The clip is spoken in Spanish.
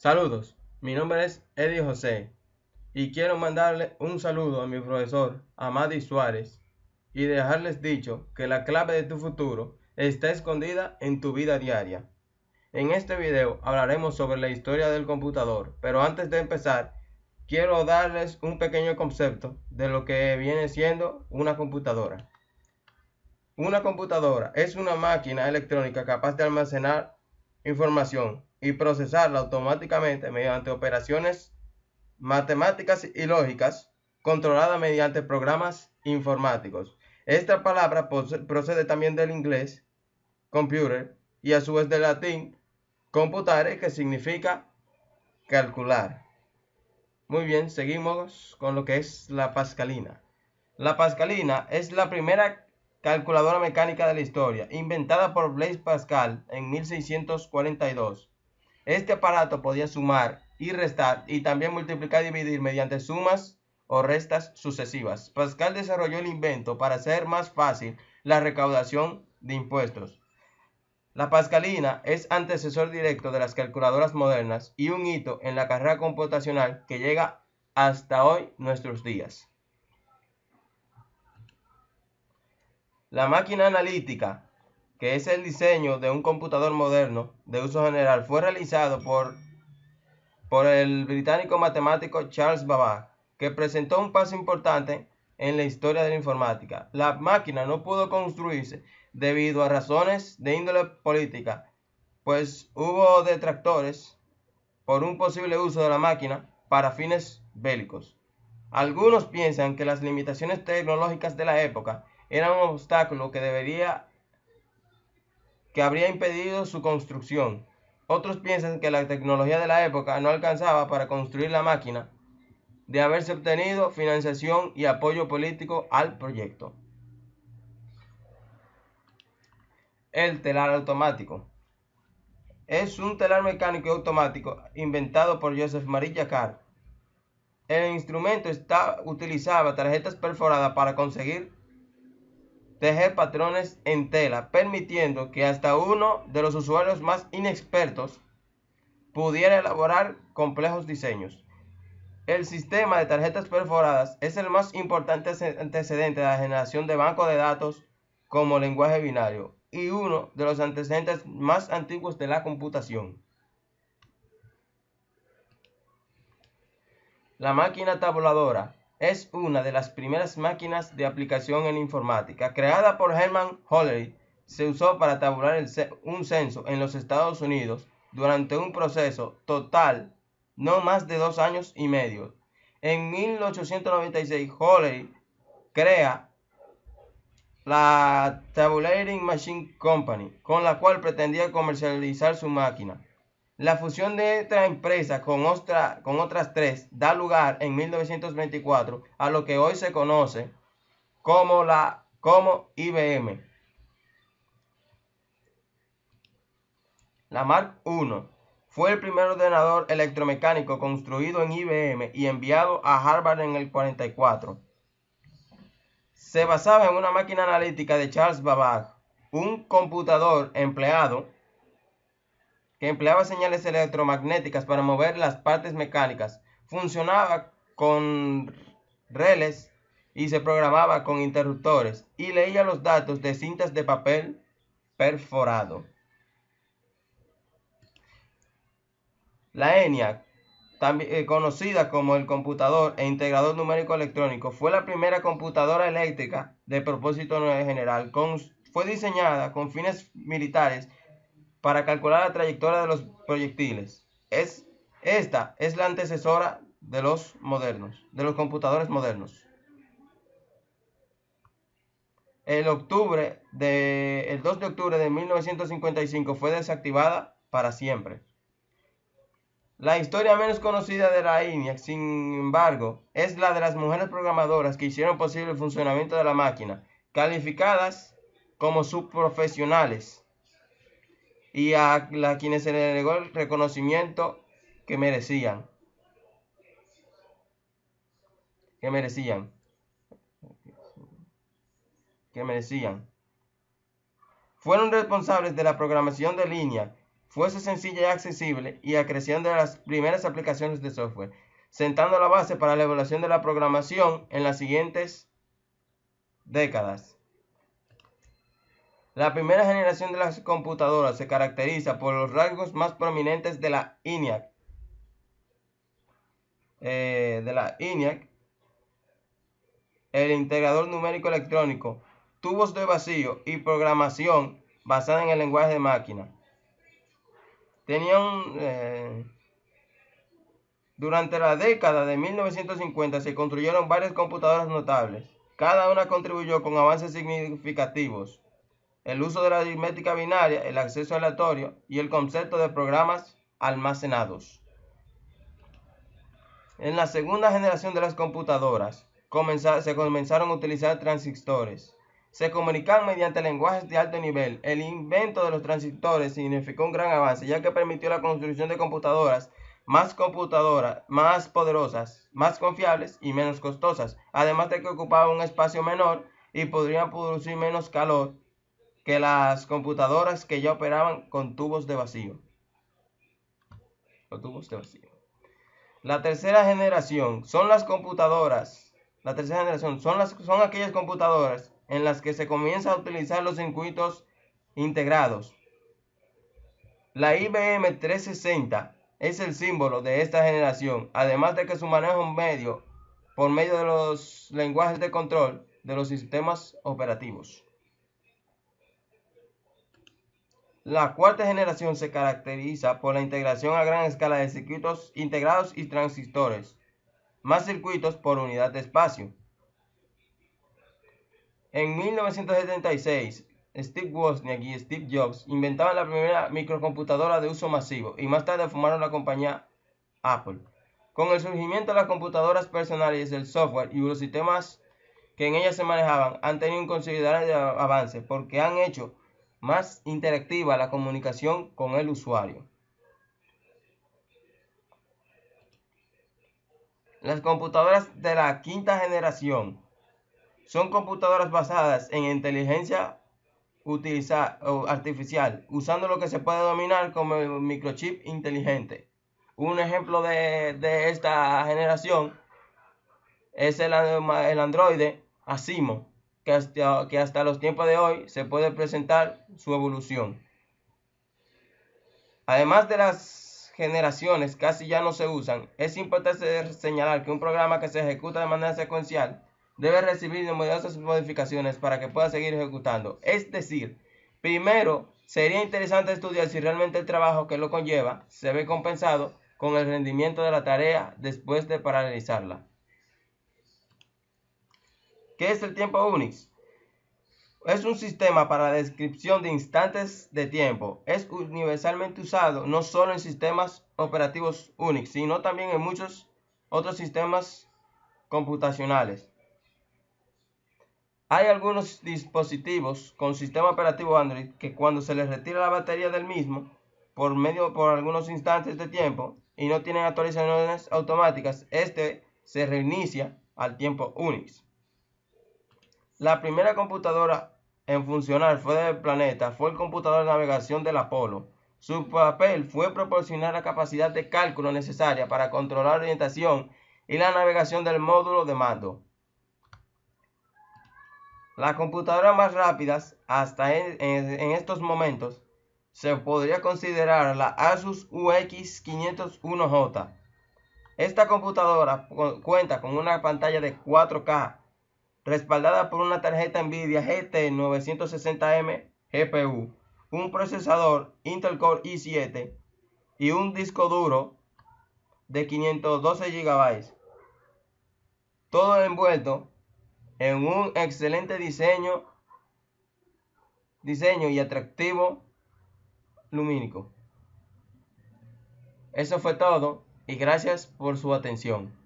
Saludos, mi nombre es Eddie José y quiero mandarle un saludo a mi profesor Amadi Suárez y dejarles dicho que la clave de tu futuro está escondida en tu vida diaria. En este video hablaremos sobre la historia del computador, pero antes de empezar quiero darles un pequeño concepto de lo que viene siendo una computadora. Una computadora es una máquina electrónica capaz de almacenar información y procesarla automáticamente mediante operaciones matemáticas y lógicas controlada mediante programas informáticos. Esta palabra procede también del inglés computer y a su vez del latín computare, que significa calcular. Muy bien, seguimos con lo que es la Pascalina. La Pascalina es la primera calculadora mecánica de la historia, inventada por Blaise Pascal en 1642. Este aparato podía sumar y restar y también multiplicar y dividir mediante sumas o restas sucesivas. Pascal desarrolló el invento para hacer más fácil la recaudación de impuestos. La Pascalina es antecesor directo de las calculadoras modernas y un hito en la carrera computacional que llega hasta hoy nuestros días. La máquina analítica, que es el diseño de un computador moderno de uso general, fue realizado por el británico matemático Charles Babbage, que presentó un paso importante en la historia de la informática. La máquina no pudo construirse debido a razones de índole política, pues hubo detractores por un posible uso de la máquina para fines bélicos. Algunos piensan que las limitaciones tecnológicas de la época eran un obstáculo que habría impedido su construcción. Otros piensan que la tecnología de la época no alcanzaba para construir la máquina, de haberse obtenido financiación y apoyo político al proyecto. El telar automático. Es un telar mecánico y automático inventado por Joseph Marie Jacquard. El instrumento utilizaba tarjetas perforadas para conseguir tejer patrones en tela, permitiendo que hasta uno de los usuarios más inexpertos pudiera elaborar complejos diseños. El sistema de tarjetas perforadas es el más importante antecedente de la generación de bancos de datos como lenguaje binario y uno de los antecedentes más antiguos de la computación. La máquina tabuladora es una de las primeras máquinas de aplicación en informática. Creada por Herman Hollery, se usó para tabular un censo en los Estados Unidos durante un proceso total no más de 2 años y medio. En 1896, Hollery crea la Tabulating Machine Company, con la cual pretendía comercializar su máquina. La fusión de esta empresa con otras tres da lugar en 1924 a lo que hoy se conoce como IBM. La Mark I fue el primer ordenador electromecánico construido en IBM y enviado a Harvard en el 44. Se basaba en una máquina analítica de Charles Babbage, un computador que empleaba señales electromagnéticas para mover las partes mecánicas. Funcionaba con relés y se programaba con interruptores y leía los datos de cintas de papel perforado. La ENIAC, también conocida como el computador e integrador numérico electrónico, fue la primera computadora eléctrica de propósito general. Fue diseñada con fines militares para calcular la trayectoria de los proyectiles. Esta es la antecesora de los computadores modernos. El 2 de octubre de 1955 fue desactivada para siempre. La historia menos conocida de la ENIAC, sin embargo, es la de las mujeres programadoras que hicieron posible el funcionamiento de la máquina, calificadas como subprofesionales, y a quienes se les negó el reconocimiento que merecían. Fueron responsables de la programación de línea, fuese sencilla y accesible y a creación de las primeras aplicaciones de software, sentando la base para la evaluación de la programación en las siguientes décadas. La primera generación de las computadoras se caracteriza por los rasgos más prominentes de la ENIAC. El integrador numérico electrónico, tubos de vacío y programación basada en el lenguaje de máquina. Durante la década de 1950 se construyeron varias computadoras notables. Cada una contribuyó con avances significativos. El uso de la aritmética binaria, el acceso aleatorio y el concepto de programas almacenados. En la segunda generación de las computadoras, se comenzaron a utilizar transistores. Se comunicaban mediante lenguajes de alto nivel. El invento de los transistores significó un gran avance, ya que permitió la construcción de computadoras, más poderosas, más confiables y menos costosas, además de que ocupaban un espacio menor y podrían producir menos calor que las computadoras que ya operaban con tubos de vacío. La tercera generación son las computadoras. La tercera generación son aquellas computadoras en las que se comienza a utilizar los circuitos integrados. La IBM 360 es el símbolo de esta generación, además de que su manejo por medio de los lenguajes de control de los sistemas operativos. La cuarta generación se caracteriza por la integración a gran escala de circuitos integrados y transistores, más circuitos por unidad de espacio. En 1976, Steve Wozniak y Steve Jobs inventaron la primera microcomputadora de uso masivo y más tarde formaron la compañía Apple. Con el surgimiento de las computadoras personales, el software y los sistemas que en ellas se manejaban han tenido un considerable avance porque han hecho más interactiva la comunicación con el usuario. Las computadoras de la quinta generación son computadoras basadas en inteligencia artificial, usando lo que se puede denominar como el microchip inteligente. Un ejemplo de esta generación es el androide Asimo, que hasta los tiempos de hoy se puede presentar su evolución. Además de las generaciones casi ya no se usan, es importante señalar que un programa que se ejecuta de manera secuencial debe recibir numerosas modificaciones para que pueda seguir ejecutando. Es decir, primero sería interesante estudiar si realmente el trabajo que lo conlleva se ve compensado con el rendimiento de la tarea después de paralizarla. ¿Qué es el tiempo Unix? Es un sistema para la descripción de instantes de tiempo. Es universalmente usado no solo en sistemas operativos Unix, sino también en muchos otros sistemas computacionales. Hay algunos dispositivos con sistema operativo Android que cuando se les retira la batería del mismo por algunos instantes de tiempo y no tienen actualizaciones automáticas, se reinicia al tiempo Unix. La primera computadora en funcionar fuera del planeta fue el computador de navegación del Apolo. Su papel fue proporcionar la capacidad de cálculo necesaria para controlar la orientación y la navegación del módulo de mando. Las computadoras más rápidas hasta en estos momentos se podría considerar la Asus UX 501J. Esta computadora cuenta con una pantalla de 4K respaldada por una tarjeta Nvidia GT 960M GPU, un procesador Intel Core i7 y un disco duro de 512 GB. Todo envuelto en un excelente diseño y atractivo lumínico. Eso fue todo y gracias por su atención.